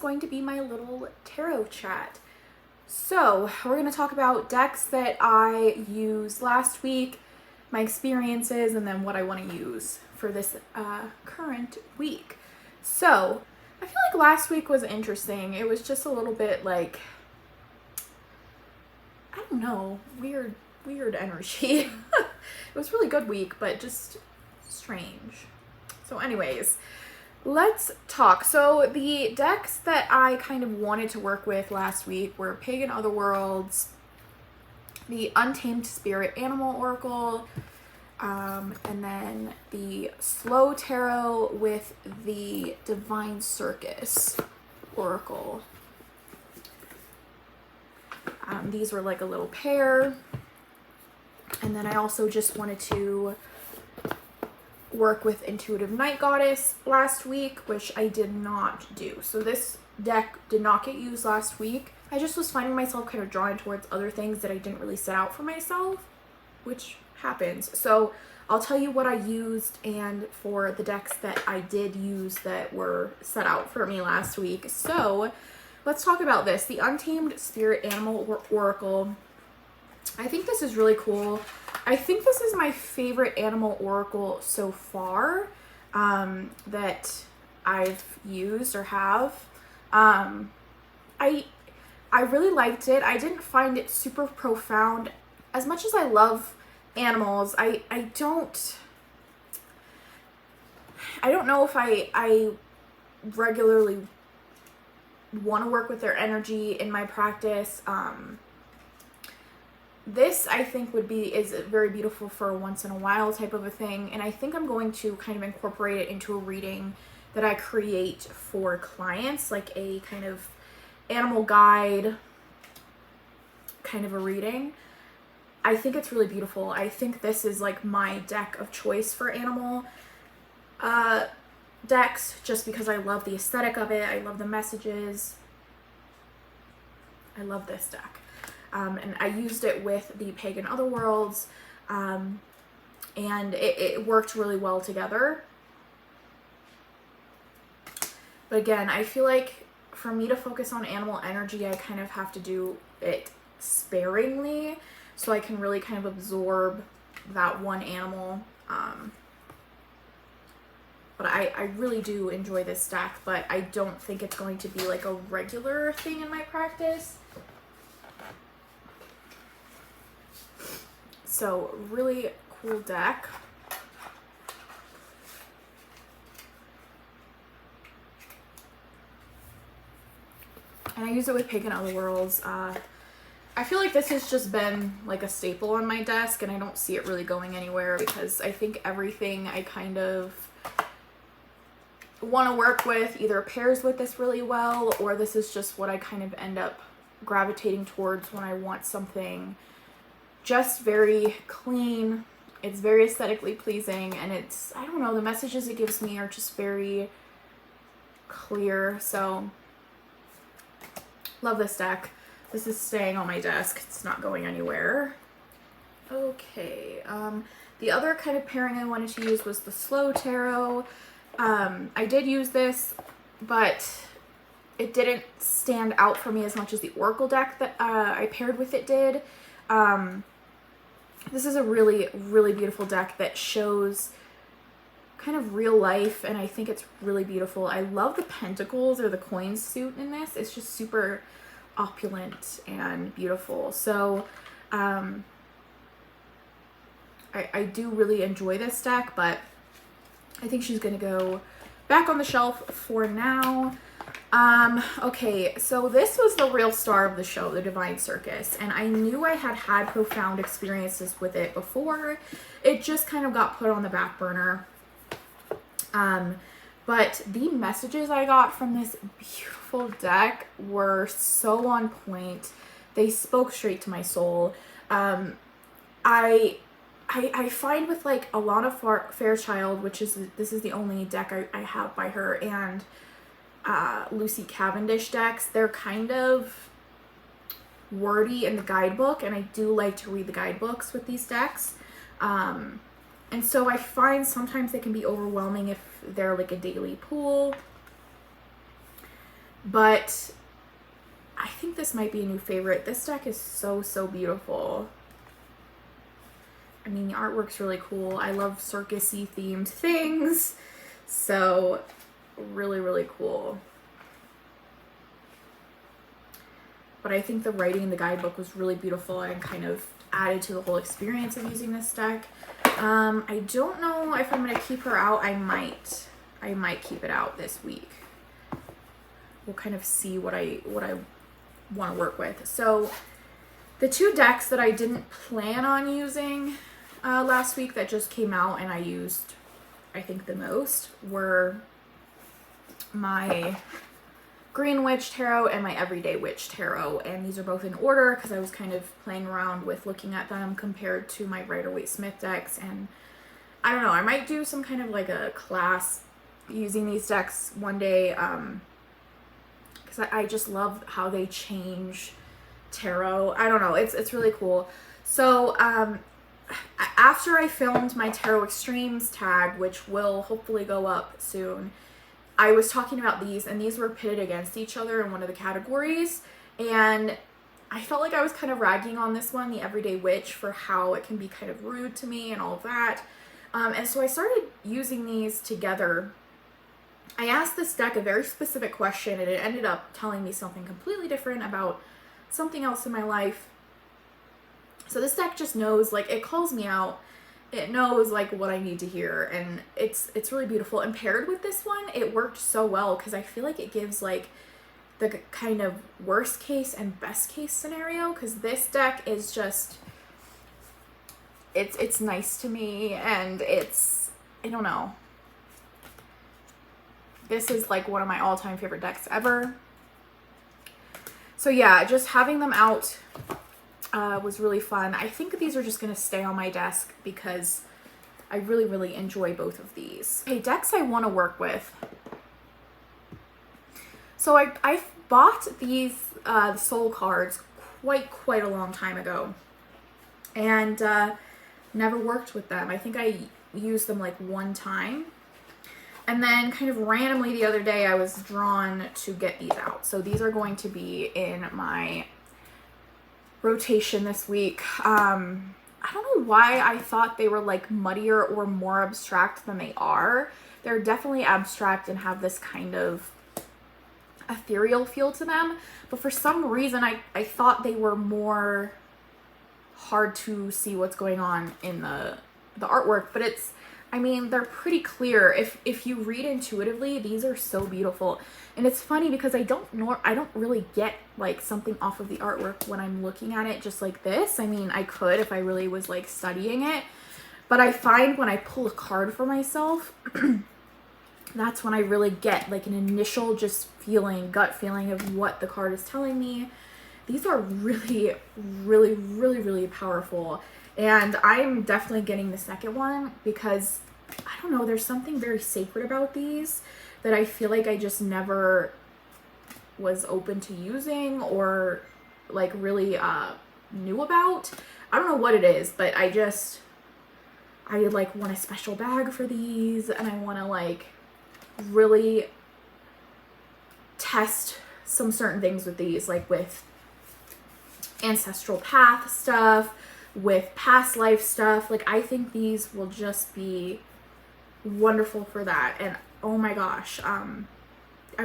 going to be my little tarot chat. So we're going to talk about decks that I used last week, my experiences, and then what I want to use for this current week. So I feel like last week was interesting. It was just a little bit like, I don't know, weird energy. It was a really good week, but just strange. So anyways, let's talk. So the decks that I kind of wanted to work with last week were Pagan Otherworlds, the Untamed Spirit Animal Oracle, and then the Slow Tarot with the Divine Circus Oracle. These were like a little pair. And then I also just wanted to work with Intuitive Night Goddess last week, which I did not do. So this deck did not get used last week. I just was finding myself kind of drawn towards other things that I didn't really set out for myself, which happens. So I'll tell you what I used and for the decks that I did use that were set out for me last week. So let's talk about this. The Untamed Spirit Animal Oracle. I think this is really cool. I think this is my favorite animal oracle so far that I've used or have. I really liked it. I didn't find it super profound. As much as I love animals, I don't know if I regularly want to work with their energy in my practice. This I think is very beautiful for a once in a while type of a thing, and I think I'm going to kind of incorporate it into a reading that I create for clients, like a kind of animal guide kind of a reading. I think it's really beautiful. I think this is like my deck of choice for animal decks, just because I love the aesthetic of it. I love the messages. I love this deck. And I used it with the Pagan Otherworlds, and it worked really well together. But again, I feel like for me to focus on animal energy, I kind of have to do it sparingly so I can really kind of absorb that one animal. But I really do enjoy this deck, but I don't think it's going to be like a regular thing in my practice. So really cool deck. And I use it with Pagan Otherworlds. I feel like this has just been like a staple on my desk, and I don't see it really going anywhere because I think everything I kind of want to work with either pairs with this really well, or this is just what I kind of end up gravitating towards when I want something just very clean. It's very aesthetically pleasing, and it's, I don't know, the messages it gives me are just very clear. So love this deck. This is staying on my desk. It's not going anywhere. Okay, the other kind of pairing I wanted to use was the Slow Tarot. I did use this, but it didn't stand out for me as much as the Oracle deck that I paired with it did. This is a really, really beautiful deck that shows kind of real life, and I think it's really beautiful. I love the pentacles or the coin suit in this. It's just super opulent and beautiful. So I do really enjoy this deck, but I think she's gonna go back on the shelf for now. Okay, so this was the real star of the show, the Divine Circus, and I knew I had profound experiences with it before. It just kind of got put on the back burner. But the messages I got from this beautiful deck were so on point. They spoke straight to my soul. I find with like Alana Fairchild, this is the only deck I have by her, and Lucy Cavendish decks, they're kind of wordy in the guidebook, and I do like to read the guidebooks with these decks. And so I find sometimes they can be overwhelming if they're like a daily pool. but I think this might be a new favorite. This deck is so, so beautiful. I mean, the artwork's really cool. I love circus-y themed things. So, really, really cool. But I think the writing in the guidebook was really beautiful and kind of added to the whole experience of using this deck. I don't know if I'm going to keep her out. I might keep it out this week. We'll kind of see what I want to work with. So, the two decks that I didn't plan on using last week that just came out and I used, I think, the most were my Green Witch Tarot and my Everyday Witch Tarot. And these are both in order because I was kind of playing around with looking at them compared to my Rider-Waite-Smith decks. And I don't know, I might do some kind of like a class using these decks one day because I just love how they change tarot. I don't know, it's really cool. So after I filmed my Tarot Extremes tag, which will hopefully go up soon, I was talking about these, and these were pitted against each other in one of the categories, and I felt like I was kind of ragging on this one, the Everyday Witch, for how it can be kind of rude to me and all of that. And so I started using these together. I asked this deck a very specific question, and it ended up telling me something completely different about something else in my life. So this deck just knows, like, it calls me out. It knows, like, what I need to hear, and it's really beautiful. And paired with this one, it worked so well because I feel like it gives, like, the kind of worst case and best case scenario, because this deck is just, it's nice to me, and it's, I don't know. This is, like, one of my all-time favorite decks ever. So yeah, just having them out was really fun. I think these are just going to stay on my desk because I really, really enjoy both of these. Okay, decks I want to work with. So I bought these soul cards quite a long time ago and never worked with them. I think I used them like one time. And then kind of randomly the other day I was drawn to get these out. So these are going to be in my rotation this week. I don't know why I thought they were like muddier or more abstract than they are. They're definitely abstract and have this kind of ethereal feel to them, but for some reason I thought they were more hard to see what's going on in the artwork. But it's, I mean, they're pretty clear. If you read intuitively, these are so beautiful. And it's funny because I don't really get like something off of the artwork when I'm looking at it just like this. I mean, I could if I really was like studying it, but I find when I pull a card for myself, that's when I really get like an initial just feeling, gut feeling of what the card is telling me. These are really, really, really, really powerful. And I'm definitely getting the second one because, I don't know, there's something very sacred about these that I feel like I just never was open to using or like really knew about. I don't know what it is, but I like want a special bag for these, and I want to like really test some certain things with these, like with ancestral path stuff, with past life stuff. Like, I think these will just be wonderful for that. And oh my gosh, I'm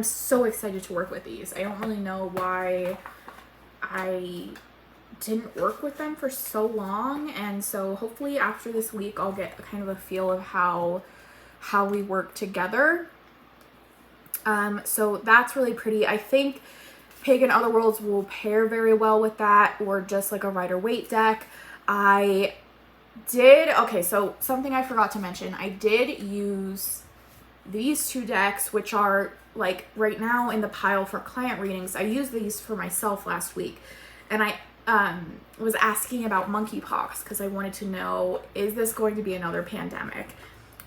so excited to work with these. I don't really know why I didn't work with them for so long, and so hopefully after this week I'll get kind of a feel of how we work together. So that's really pretty. I think Pagan Otherworlds will pair very well with that, or just like a Rider-Waite deck. Okay, so something I forgot to mention. I did use these two decks, which are like right now in the pile for client readings. I used these for myself last week, and I was asking about monkeypox because I wanted to know, is this going to be another pandemic?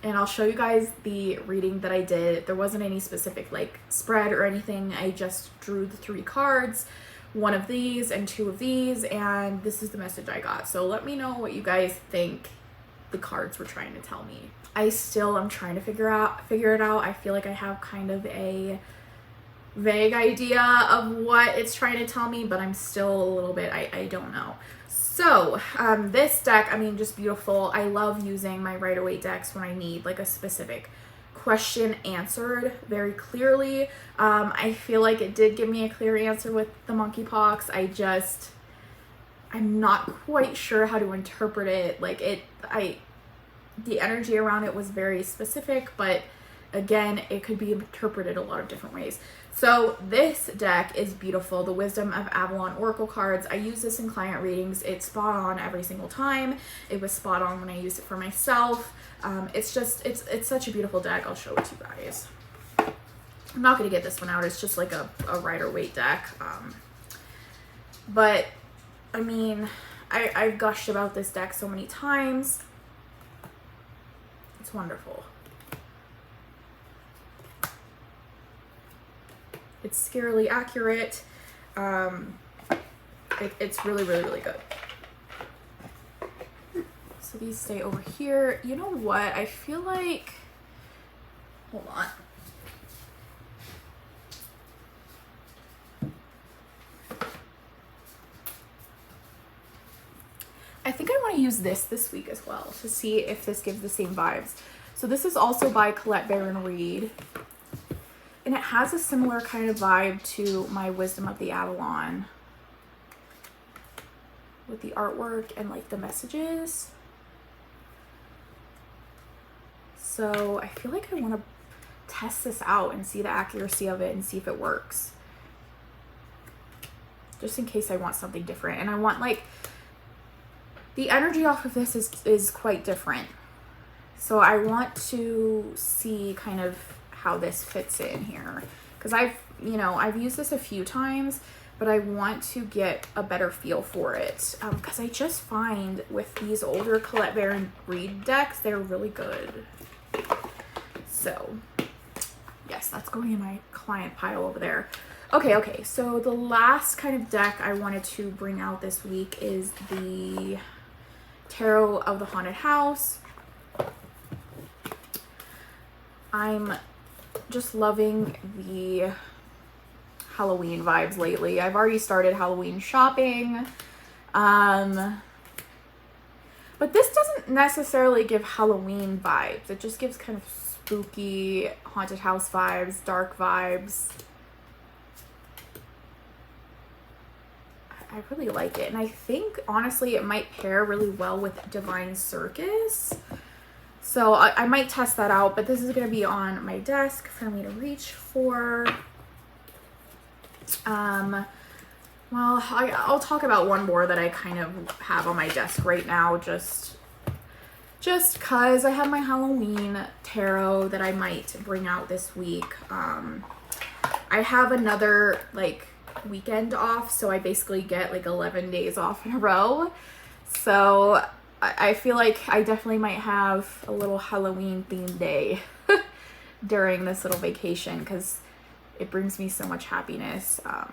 And I'll show you guys the reading that I did. There wasn't any specific like spread or anything. I just drew the 3 cards, one of these and 2 of these, and this is the message I got. So let me know what you guys think the cards were trying to tell me. I still am trying to figure it out. I feel like I have kind of a vague idea of what it's trying to tell me, but I'm still a little bit, I don't know. So this deck, I mean, just beautiful. I love using my Rider-Waite decks when I need like a specific question answered very clearly. I feel like it did give me a clear answer with the monkeypox. I'm not quite sure how to interpret it. Like the energy around it was very specific, but again, it could be interpreted a lot of different ways. So this deck is beautiful. The Wisdom of Avalon Oracle cards. I use this in client readings. It's spot on every single time. It was spot on when I used it for myself. It's such a beautiful deck. I'll show it to you guys. I'm not going to get this one out. It's just like a Rider-Waite deck. But, I mean, I've gushed about this deck so many times. It's wonderful. It's scarily accurate. It's really, really, really good. So these stay over here. You know what? I feel like, hold on. I think I want to use this week as well to see if this gives the same vibes. So this is also by Colette Baron Reed. And it has a similar kind of vibe to my Wisdom of the Avalon with the artwork and like the messages. So I feel like I want to test this out and see the accuracy of it and see if it works. Just in case I want something different. And I want like, the energy off of this is quite different. So I want to see kind of how this fits in here, because I've used this a few times, but I want to get a better feel for it, because I just find with these older Colette Baron Reed decks, they're really good. So yes, that's going in my client pile over there. Okay, so the last kind of deck I wanted to bring out this week is the Tarot of the Haunted House. I'm just loving the Halloween vibes lately. I've already started Halloween shopping. But this doesn't necessarily give Halloween vibes. It just gives kind of spooky haunted house vibes, dark vibes. I really like it. And I think, honestly, it might pair really well with Divine Circus. So I might test that out, but this is going to be on my desk for me to reach for. Well, I'll talk about one more that I kind of have on my desk right now, just cause I have my Halloween tarot that I might bring out this week. I have another like weekend off, so I basically get like 11 days off in a row. So I feel like I definitely might have a little Halloween themed day during this little vacation, because it brings me so much happiness. I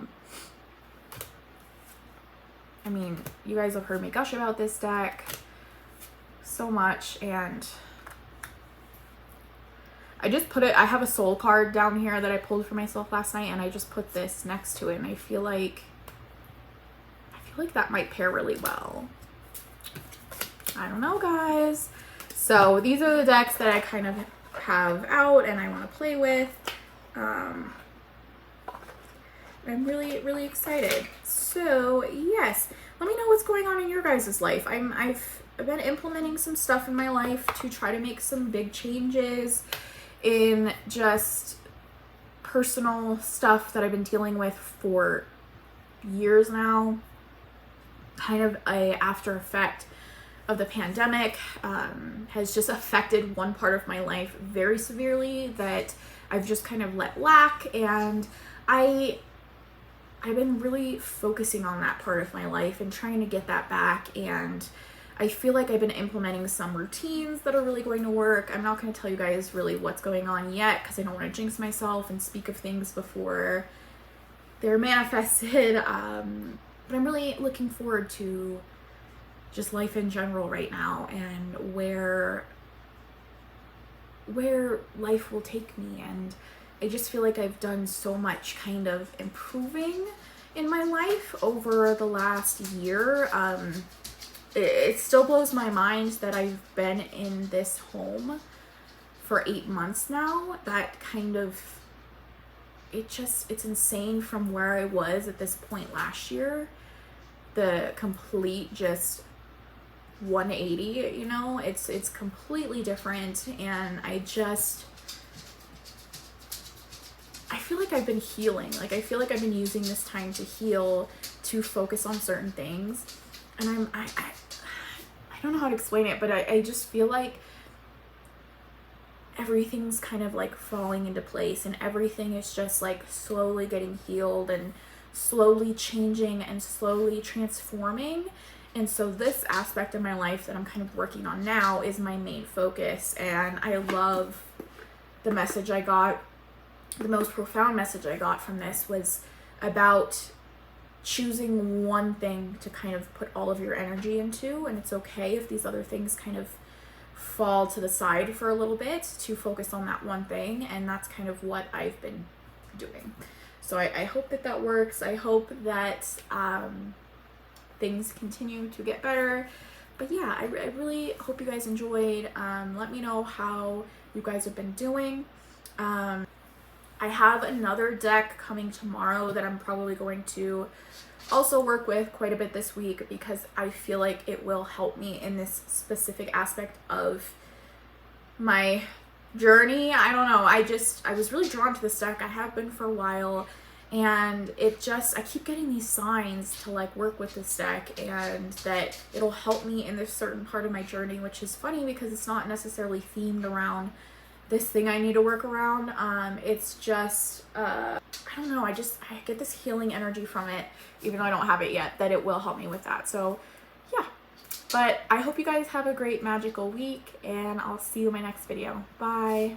mean, you guys have heard me gush about this deck so much, and I just put it, I have a soul card down here that I pulled for myself last night, and I just put this next to it, and I feel like that might pair really well. I don't know, guys. So these are the decks that I kind of have out and I want to play with. I'm really, really excited. So yes, let me know what's going on in your guys' life. I've been implementing some stuff in my life to try to make some big changes in just personal stuff that I've been dealing with for years now. Kind of a after effect of the pandemic has just affected one part of my life very severely that I've just kind of let lack, and I've been really focusing on that part of my life and trying to get that back, and I feel like I've been implementing some routines that are really going to work. I'm not going to tell you guys really what's going on yet, because I don't want to jinx myself and speak of things before they're manifested, but I'm really looking forward to just life in general right now, and where life will take me, and I just feel like I've done so much kind of improving in my life over the last year. It still blows my mind that I've been in this home for 8 months now. That kind of, it's insane from where I was at this point last year. The complete just 180, you know, it's completely different. And I feel like I've been healing. Like, I feel like I've been using this time to heal, to focus on certain things. And I don't know how to explain it, but I just feel like everything's kind of like falling into place, and everything is just like slowly getting healed and slowly changing and slowly transforming. And so this aspect of my life that I'm kind of working on now is my main focus. And I love the message I got. The most profound message I got from this was about choosing one thing to kind of put all of your energy into, and it's okay if these other things kind of fall to the side for a little bit, to focus on that one thing. And that's kind of what I've been doing. So I hope that works. I hope that things continue to get better. But yeah, I really hope you guys enjoyed. Let me know how you guys have been doing. I have another deck coming tomorrow that I'm probably going to also work with quite a bit this week, because I feel like it will help me in this specific aspect of my journey. I don't know. I was really drawn to this deck. I have been for a while, and I keep getting these signs to like work with this deck, and that it'll help me in this certain part of my journey, which is funny because it's not necessarily themed around this thing I need to work around. It's just, I don't know, I get this healing energy from it, even though I don't have it yet, that it will help me with that. So yeah, but I hope you guys have a great magical week, and I'll see you in my next video. Bye.